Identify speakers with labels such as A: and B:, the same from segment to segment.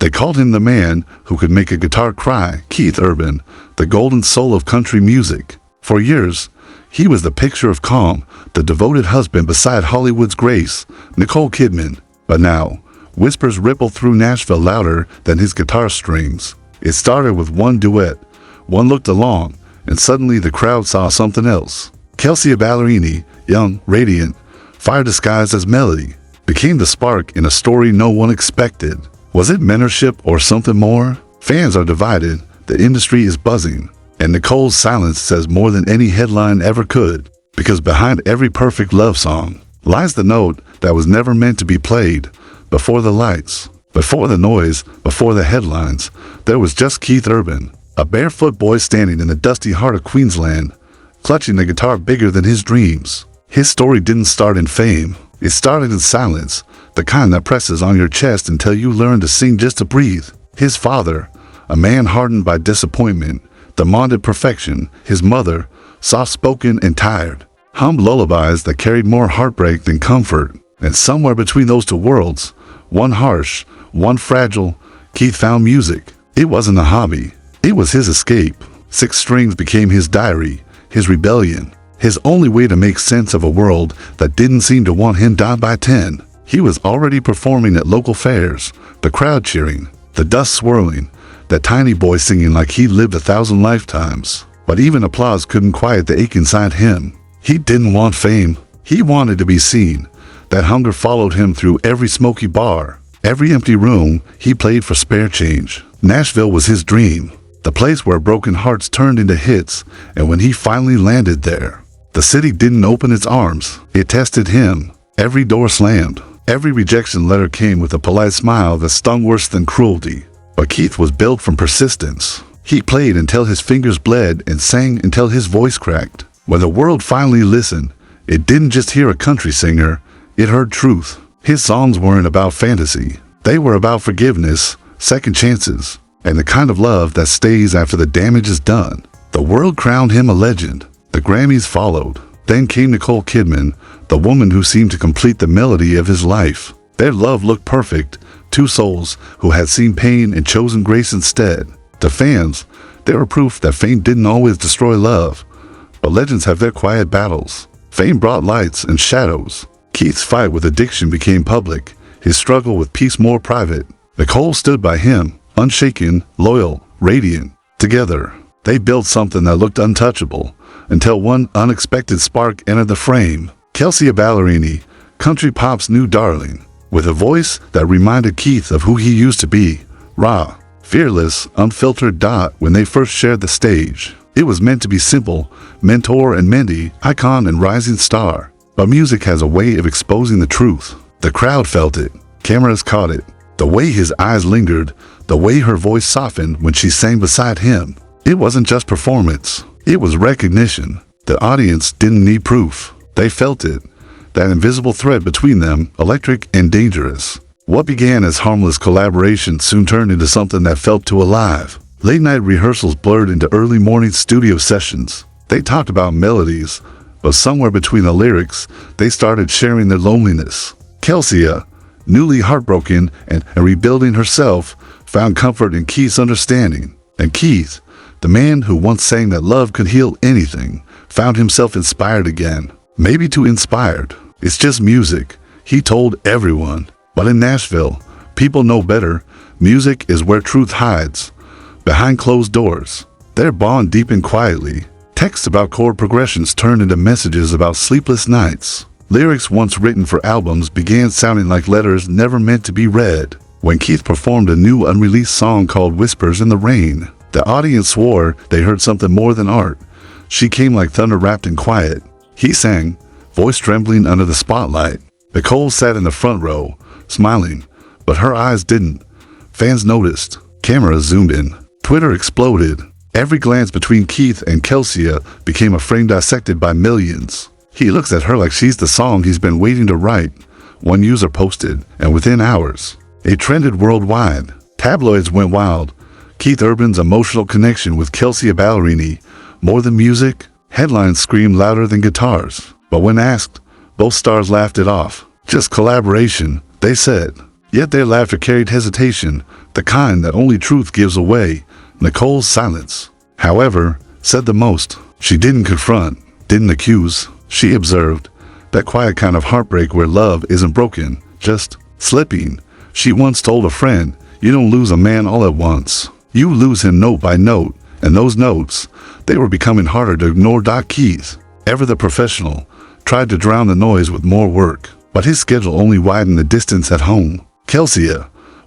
A: They called him the man who could make a guitar cry, Keith Urban, the golden soul of country music. For years, he was the picture of calm, the devoted husband beside Hollywood's Grace, Nicole Kidman. But now, whispers rippled through Nashville louder than his guitar strings. It started with one duet. One looked along, and suddenly the crowd saw something else. Kelsea Ballerini, young, radiant, fire disguised as melody, became the spark in a story no one expected. Was it mentorship or something more? Fans are divided, the industry is buzzing, and Nicole's silence says more than any headline ever could, because behind every perfect love song lies the note that was never meant to be played. Before the lights, before the noise, before the headlines, there was just Keith Urban, a barefoot boy standing in the dusty heart of Queensland, clutching a guitar bigger than his dreams. His story didn't start in fame. It started in silence, the kind that presses on your chest until you learn to sing just to breathe. His father, a man hardened by disappointment, demanded perfection. His mother, soft-spoken and tired, hummed lullabies that carried more heartbreak than comfort. And somewhere between those two worlds, one harsh, one fragile, Keith found music. It wasn't a hobby. It was his escape. Six Strings became his diary, his rebellion, his only way to make sense of a world that didn't seem to want him down by 10. He was already performing at local fairs, the crowd cheering, the dust swirling, that tiny boy singing like he'd lived 1,000 lifetimes. But even applause couldn't quiet the ache inside him. He didn't want fame. He wanted to be seen. That hunger followed him through every smoky bar, every empty room. He played for spare change. Nashville was his dream, the place where broken hearts turned into hits. And when he finally landed there, the city didn't open its arms. It tested him. Every door slammed. Every rejection letter came with a polite smile that stung worse than cruelty. But Keith was built from persistence. He played until his fingers bled and sang until his voice cracked. When the world finally listened, it didn't just hear a country singer. It heard truth. His songs weren't about fantasy. They were about forgiveness, second chances, and the kind of love that stays after the damage is done. The world crowned him a legend. The Grammys followed. Then came Nicole Kidman, the woman who seemed to complete the melody of his life. Their love looked perfect, two souls who had seen pain and chosen grace instead. To fans, they were proof that fame didn't always destroy love, but legends have their quiet battles. Fame brought lights and shadows. Keith's fight with addiction became public, his struggle with peace more private. Nicole stood by him, unshaken, loyal, radiant. Together, they built something that looked untouchable, until one unexpected spark entered the frame. Kelsea Ballerini, country pop's new darling, with a voice that reminded Keith of who he used to be, raw, fearless, unfiltered. When they first shared the stage, it was meant to be simple, mentor and mentee, icon and rising star. But music has a way of exposing the truth. The crowd felt it. Cameras caught it. The way his eyes lingered, the way her voice softened when she sang beside him. It wasn't just performance. It was recognition. The audience didn't need proof. They felt it. That invisible thread between them, electric and dangerous. What began as harmless collaboration soon turned into something that felt too alive. Late-night rehearsals blurred into early morning studio sessions. They talked about melodies, but somewhere between the lyrics, they started sharing their loneliness. Kelsea, newly heartbroken and rebuilding herself, found comfort in Keith's understanding. And Keith, the man who once sang that love could heal anything, found himself inspired again. Maybe too inspired. It's just music, he told everyone. But in Nashville, people know better. Music is where truth hides. Behind closed doors, their bond deepened quietly. Texts about chord progressions turned into messages about sleepless nights. Lyrics once written for albums began sounding like letters never meant to be read. When Keith performed a new unreleased song called Whispers in the Rain, the audience swore they heard something more than art. She came like thunder wrapped in quiet. He sang, voice trembling under the spotlight. Nicole sat in the front row, smiling, but her eyes didn't. Fans noticed. Cameras zoomed in. Twitter exploded. Every glance between Keith and Kelsea became a frame dissected by millions. He looks at her like she's the song he's been waiting to write, one user posted, and within hours, it trended worldwide. Tabloids went wild. Keith Urban's emotional connection with Kelsea Ballerini, more than music, headlines screamed louder than guitars. But when asked, both stars laughed it off. Just collaboration, they said. Yet their laughter carried hesitation, the kind that only truth gives away. Nicole's silence, however, said the most. She didn't confront, didn't accuse. She observed, that quiet kind of heartbreak where love isn't broken, just slipping. She once told a friend, you don't lose a man all at once. You lose him note by note, and those notes, they were becoming harder to ignore. Keith, ever the professional, tried to drown the noise with more work, but his schedule only widened the distance at home. Kelsey,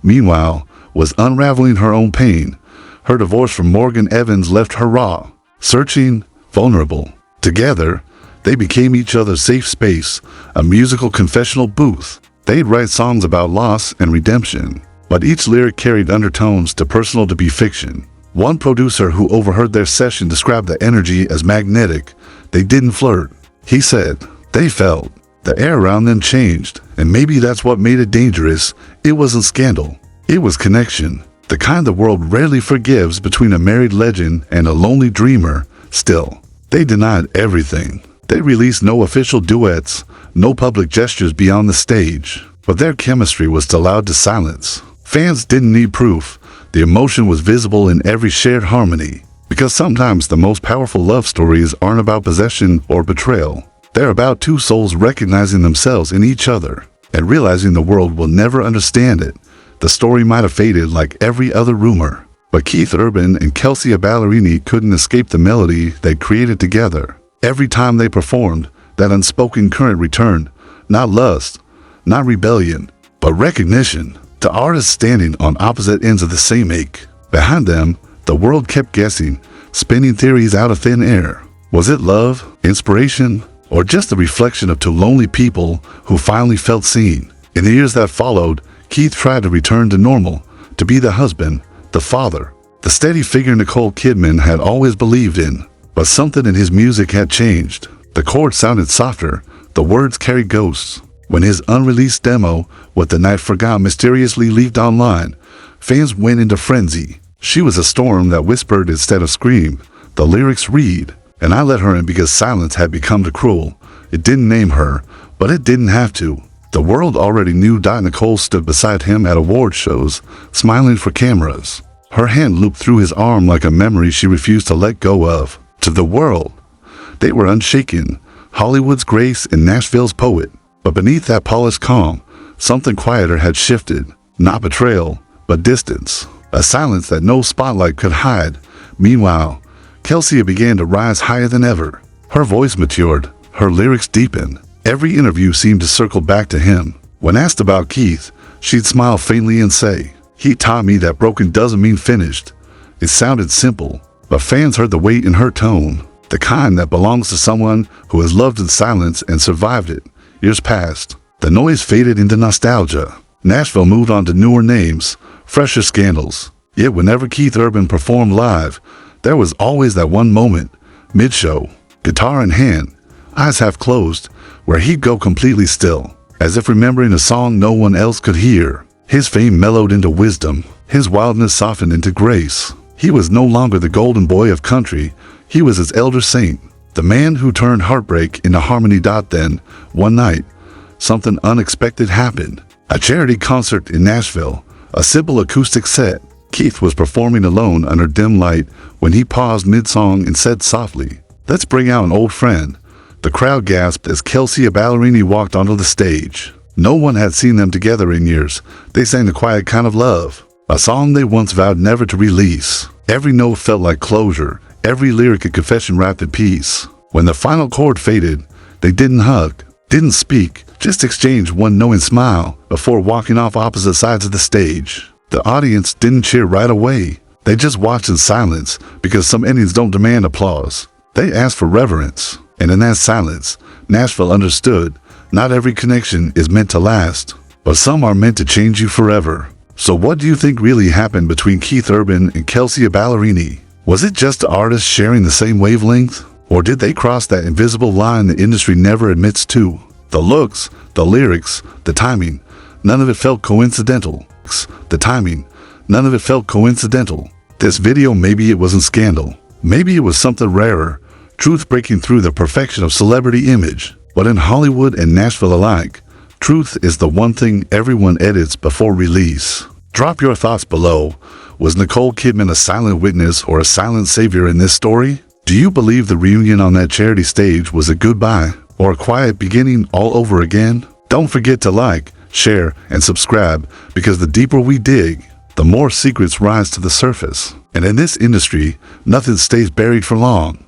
A: meanwhile, was unraveling her own pain. Her divorce from Morgan Evans left her raw, searching, vulnerable. Together, they became each other's safe space, a musical confessional booth. They'd write songs about loss and redemption, but each lyric carried undertones too personal to be fiction. One producer who overheard their session described the energy as magnetic. They didn't flirt. He said, they felt. The air around them changed, and maybe that's what made it dangerous. It wasn't scandal. It was connection, the kind the world rarely forgives between a married legend and a lonely dreamer. Still, they denied everything. They released no official duets, no public gestures beyond the stage, but their chemistry was allowed to silence. Fans didn't need proof. The emotion was visible in every shared harmony, because sometimes the most powerful love stories aren't about possession or betrayal. They're about two souls recognizing themselves in each other and realizing the world will never understand it. The story might have faded like every other rumor, but Keith Urban and Kelsea Ballerini couldn't escape the melody they created together. Every time they performed, that unspoken current returned, not lust, not rebellion, but recognition. To artists standing on opposite ends of the same ache. Behind them, the world kept guessing, spinning theories out of thin air. Was it love, inspiration, or just a reflection of two lonely people who finally felt seen? In the years that followed, Keith tried to return to normal, to be the husband, the father, the steady figure Nicole Kidman had always believed in. But something in his music had changed. The chords sounded softer, the words carried ghosts. When his unreleased demo, What the Night Forgot, mysteriously leaked online, fans went into frenzy. She was a storm that whispered instead of screamed. The lyrics read, and I let her in because silence had become too cruel. It didn't name her, but it didn't have to. The world already knew. Nicole stood beside him at award shows, smiling for cameras. Her hand looped through his arm like a memory she refused to let go of. To the world, they were unshaken, Hollywood's grace and Nashville's poet. But beneath that polished calm, something quieter had shifted. Not betrayal, but distance. A silence that no spotlight could hide. Meanwhile, Kelsea began to rise higher than ever. Her voice matured, her lyrics deepened. Every interview seemed to circle back to him. When asked about Keith, she'd smile faintly and say, he taught me that broken doesn't mean finished. It sounded simple, but fans heard the weight in her tone. The kind that belongs to someone who has loved in silence and survived it. Years passed. The noise faded into nostalgia. Nashville moved on to newer names, fresher scandals. Yet whenever Keith Urban performed live, there was always that one moment, mid-show, guitar in hand, eyes half closed, where he'd go completely still, as if remembering a song no one else could hear. His fame mellowed into wisdom. His wildness softened into grace. He was no longer the golden boy of country. He was its elder saint. The man who turned heartbreak into harmony. Then, one night, something unexpected happened. A charity concert in Nashville, a simple acoustic set. Keith was performing alone under dim light when he paused mid-song and said softly, let's bring out an old friend. The crowd gasped as Kelsea Ballerini walked onto the stage. No one had seen them together in years. They sang The Quiet Kind of Love, a song they once vowed never to release. Every note felt like closure. Every lyric a confession wrapped in peace. When the final chord faded, they didn't hug, didn't speak, just exchanged one knowing smile before walking off opposite sides of the stage. The audience didn't cheer right away. They just watched in silence because some endings don't demand applause. They asked for reverence. And in that silence, Nashville understood not every connection is meant to last, but some are meant to change you forever. So what do you think really happened between Keith Urban and Kelsea Ballerini? Was it just artists sharing the same wavelength? Or did they cross that invisible line the industry never admits to? The looks, the lyrics, the timing, none of it felt coincidental. The timing, none of it felt coincidental. This video, maybe it wasn't scandal. Maybe it was something rarer, truth breaking through the perfection of celebrity image. But in Hollywood and Nashville alike, truth is the one thing everyone edits before release. Drop your thoughts below. Was Nicole Kidman a silent witness or a silent savior in this story? Do you believe the reunion on that charity stage was a goodbye or a quiet beginning all over again? Don't forget to like, share, and subscribe, because the deeper we dig, the more secrets rise to the surface. And in this industry, nothing stays buried for long.